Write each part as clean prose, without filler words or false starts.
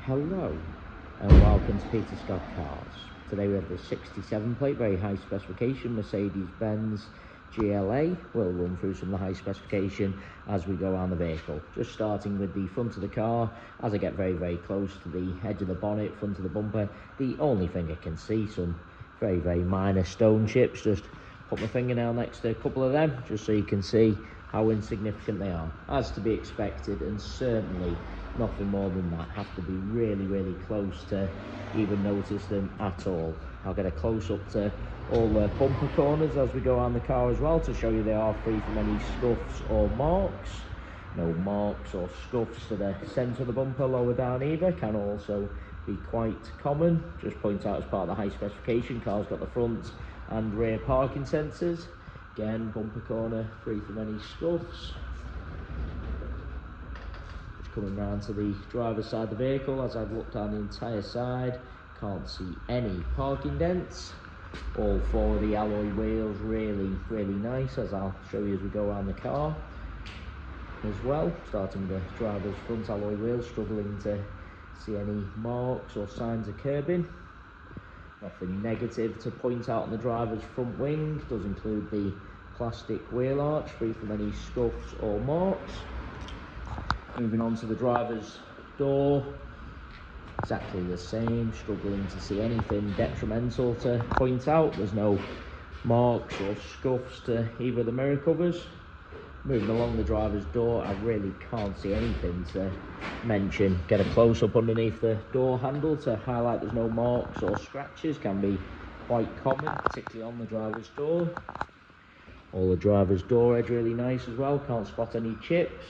Hello and welcome to Peter Scott Cars. Today we have the 67 plate, very high specification Mercedes-Benz Gla. We'll run through some of the high specification as we go around the vehicle. Just starting with the front of the car. As I get very close to the edge of the bonnet, front of the bumper, the only thing I can see, some very minor stone chips. Just put my fingernail next to a couple of them just so you can see how insignificant they are, as to be expected, and certainly nothing more than that. Have to be really close to even notice them at all. I'll get a close up to all the bumper corners as we go around the car as well to show you they are free from any scuffs or marks. No marks or scuffs to the centre of the bumper, lower down either, can also be quite common. Just point out as part of the high specification, car's got the front and rear parking sensors. Again, bumper corner free from any scuffs. Just coming round to the driver's side of the vehicle, as I've looked down the entire side, can't see any parking dents. All four of the alloy wheels really nice, as I'll show you as we go around the car as well. Starting with the driver's front alloy wheels, struggling to see any marks or signs of curbing. Nothing negative to point out on the driver's front wing. Does include the plastic wheel arch, free from any scuffs or marks. Moving on to the driver's door, exactly the same. Struggling to see anything detrimental to point out. There's no marks or scuffs to either of the mirror covers. Moving along the driver's door, I really can't see anything to mention. Get a close-up underneath the door handle to highlight there's no marks or scratches. Can be quite common, particularly on the driver's door. All the driver's door edge really nice as well. Can't spot any chips.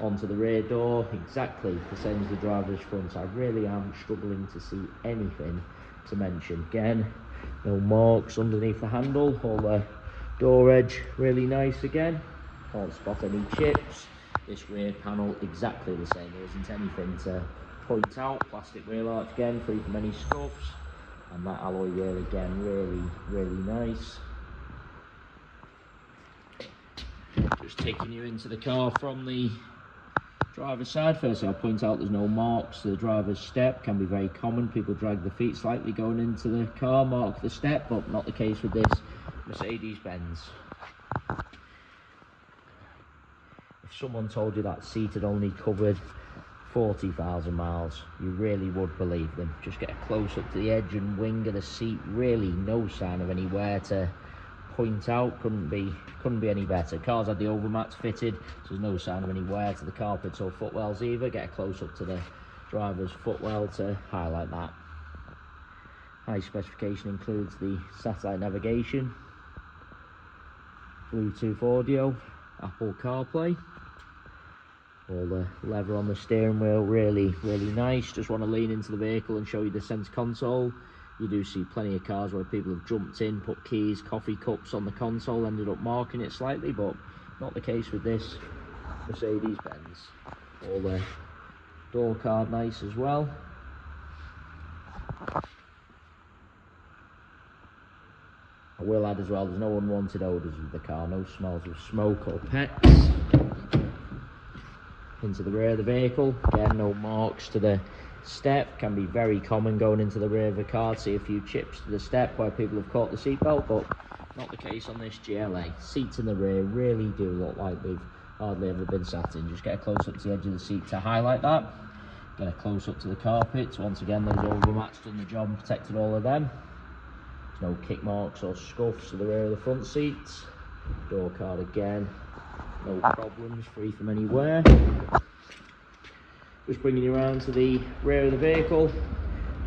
Onto the rear door, exactly the same as the driver's front. I really am struggling to see anything to mention. Again, no marks underneath the handle. All the door edge really nice again. Can't spot any chips. This rear panel exactly the same. There isn't anything to point out. Plastic wheel arch again, free from any scuffs. And that alloy wheel again, really nice. Just taking you into the car from the driver's side. First, I'll point out there's no marks to the driver's step. Can be very common. People drag the feet slightly going into the car, mark the step, but not the case with this Mercedes-Benz. If someone told you that seat had only covered 40,000 miles, you really would believe them. Just get a close up to the edge and wing of the seat. Really no sign of any wear to point out. Couldn't be any better. Car's had the overmats fitted, so there's no sign of any wear to the carpets or footwells either. Get a close up to the driver's footwell to highlight that. High specification includes the satellite navigation, Bluetooth audio, Apple CarPlay. All the leather on the steering wheel really nice. Just want to lean into the vehicle and show you the center console. You do see plenty of cars where people have jumped in, put keys, coffee cups on the console, ended up marking it slightly, but not the case with this Mercedes-Benz. All the door card nice as well. I will add as well, there's no unwanted odours with the car, no smells of smoke or pets. Into the rear of the vehicle, again no marks to the step. Can be very common going into the rear of the car. See a few chips to the step where people have caught the seatbelt, but not the case on this GLA. Seats in the rear really do look like they've hardly ever been sat in. Just get a close up to the edge of the seat to highlight that. Get a close up to the carpets. Once again, those overmats done the job and protected all of them. There's no kick marks or scuffs to the rear of the front seats. Door card again, no problems, free from any wear. Just bringing you around to the rear of the vehicle.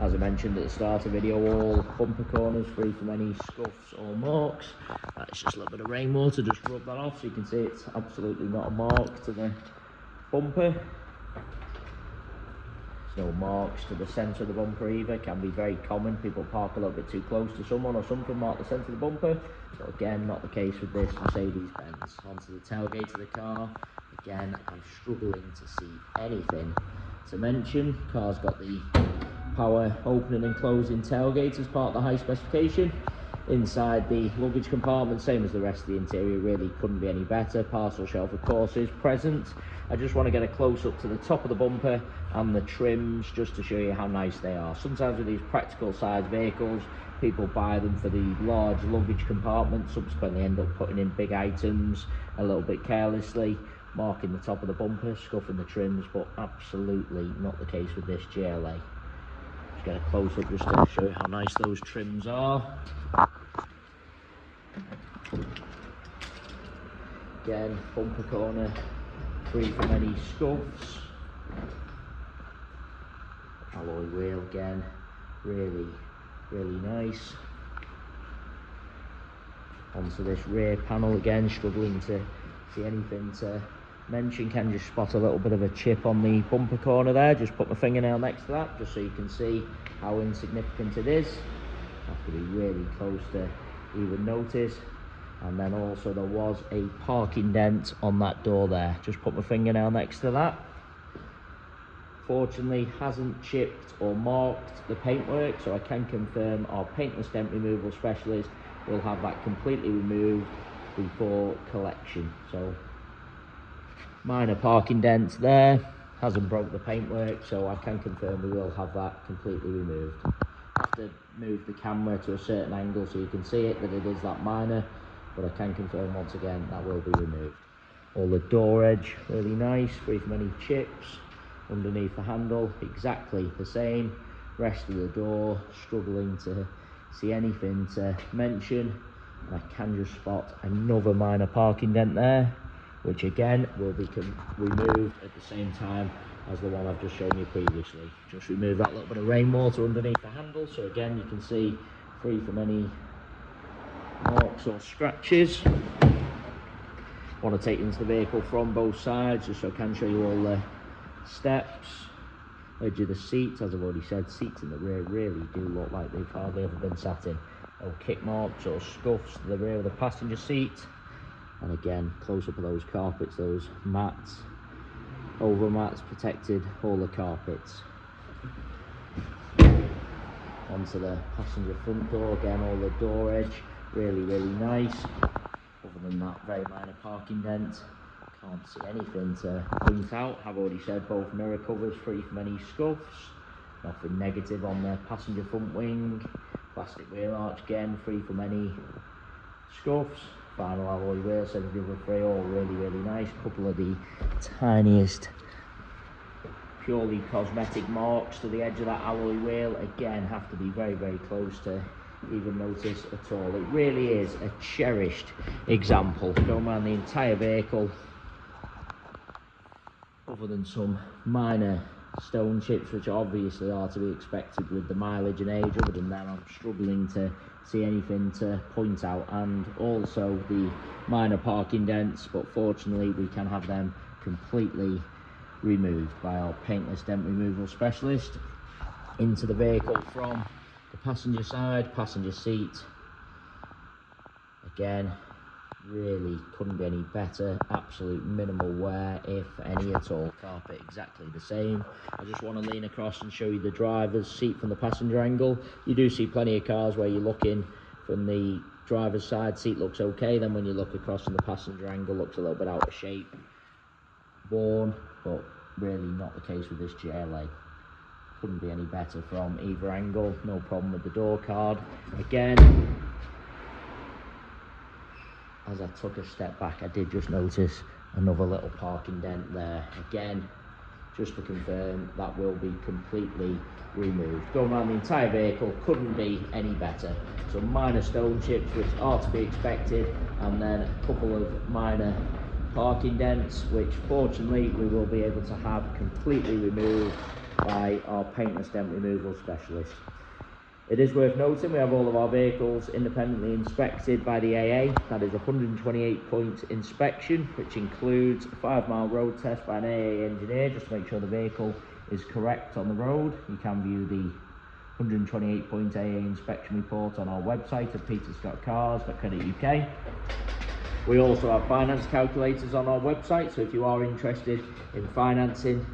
As I mentioned at the start of the video, all bumper corners free from any scuffs or marks. That's just a little bit of rainwater, just rub that off so you can see it's absolutely not a mark to the bumper. There's no marks to the centre of the bumper either. Can be very common. People park a little bit too close to someone or something, mark the centre of the bumper. So again, not the case with this Mercedes-Benz. Onto the tailgate of the car. Again, I'm struggling to see anything to mention. Car's got the power opening and closing tailgate as part of the high specification. Inside the luggage compartment, same as the rest of the interior, really couldn't be any better. Parcel shelf of course is present. I just want to get a close up to the top of the bumper and the trims just to show you how nice they are. Sometimes with these practical size vehicles, people buy them for the large luggage compartment, subsequently end up putting in big items a little bit carelessly, marking the top of the bumper, scuffing the trims, but absolutely not the case with this GLA. Just get a close up just to show you how nice those trims are. Again, bumper corner free from any scuffs. Alloy wheel again, really nice. Onto this rear panel again, struggling to see anything to mention. Can just spot a little bit of a chip on the bumper corner there. Just put my fingernail next to that just so you can see how insignificant it is. Have to be really close to even notice. And then also there was a parking dent on that door there. Just put my fingernail next to that. Fortunately hasn't chipped or marked the paintwork, so I can confirm our paintless dent removal specialist will have that completely removed before collection. So minor parking dents there, hasn't broke the paintwork, so I can confirm we will have that completely removed. I have to move the camera to a certain angle so you can see it, that it is that minor, but I can confirm once again that will be removed. All the door edge, really nice, free from any chips. Underneath the handle, exactly the same. Rest of the door, struggling to see anything to mention. And I can just spot another minor parking dent there, which again will be removed at the same time as the one I've just shown you previously. Just remove that little bit of rainwater underneath the handle, so again you can see free from any marks or scratches. Want to take into the vehicle from both sides just so I can show you all the steps. Edge of the seats, as I've already said, seats in the rear really do look like they've hardly ever been sat in. No kick marks or scuffs to the rear of the passenger seat. And again, close up of those carpets, those mats, over mats protected all the carpets. Onto the passenger front door, again all the door edge, really nice. Other than that, very minor parking dent. Can't see anything to point out. I've already said both mirror covers free from any scuffs. Nothing negative on the passenger front wing. Plastic wheel arch again, free from any scuffs. Final alloy wheel, same as the other three, all really nice. Couple of the tiniest purely cosmetic marks to the edge of that alloy wheel. Again, have to be very close to even notice at all. It really is a cherished example. Going around the entire vehicle, other than some minor stone chips, which obviously are to be expected with the mileage and age. Other than that, I'm struggling to see anything to point out, and also the minor parking dents, but fortunately we can have them completely removed by our paintless dent removal specialist. Into the vehicle from the passenger side, passenger seat, again really couldn't be any better. Absolute minimal wear, if any at all. Carpet exactly the same. I just want to lean across and show you the driver's seat from the passenger angle. You do see plenty of cars where you're looking from the driver's side, seat looks okay, then when you look across from the passenger angle, looks a little bit out of shape, worn, but really not the case with this GLA. Couldn't be any better from either angle. No problem with the door card. Again, as I took a step back, I did just notice another little parking dent there. Again, just to confirm, that will be completely removed. Going around the entire vehicle, couldn't be any better. Some minor stone chips, which are to be expected, and then a couple of minor parking dents, which fortunately we will be able to have completely removed by our paintless dent removal specialist. It is worth noting we have all of our vehicles independently inspected by the AA. That is a 128-point inspection, which includes a 5-mile road test by an AA engineer, just to make sure the vehicle is correct on the road. You can view the 128-point AA inspection report on our website at peterscottcars.co.uk. We also have finance calculators on our website, so if you are interested in financing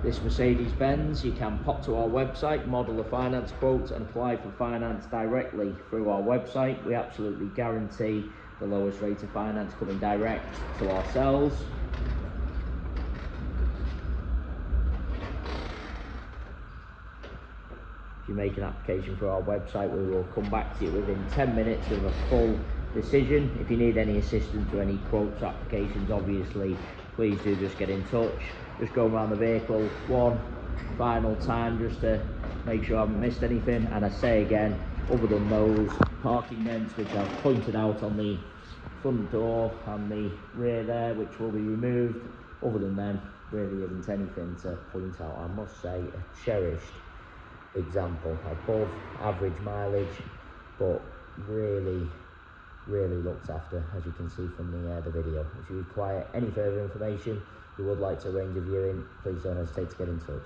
this Mercedes-Benz, you can pop to our website, model a finance quote and apply for finance directly through our website. We absolutely guarantee the lowest rate of finance coming direct to ourselves. If you make an application for our website, we will come back to you within 10 minutes with a full decision. If you need any assistance or any quotes, applications, obviously, please do just get in touch. Just go around the vehicle one final time just to make sure I haven't missed anything. And I say again, other than those parking dents which I've pointed out on the front door and the rear there, which will be removed, other than them, really isn't anything to point out. I must say, a cherished example, above average mileage, but really looked after, as you can see from the video. If you require any further information, you would like to arrange a viewing, please don't hesitate to get in touch.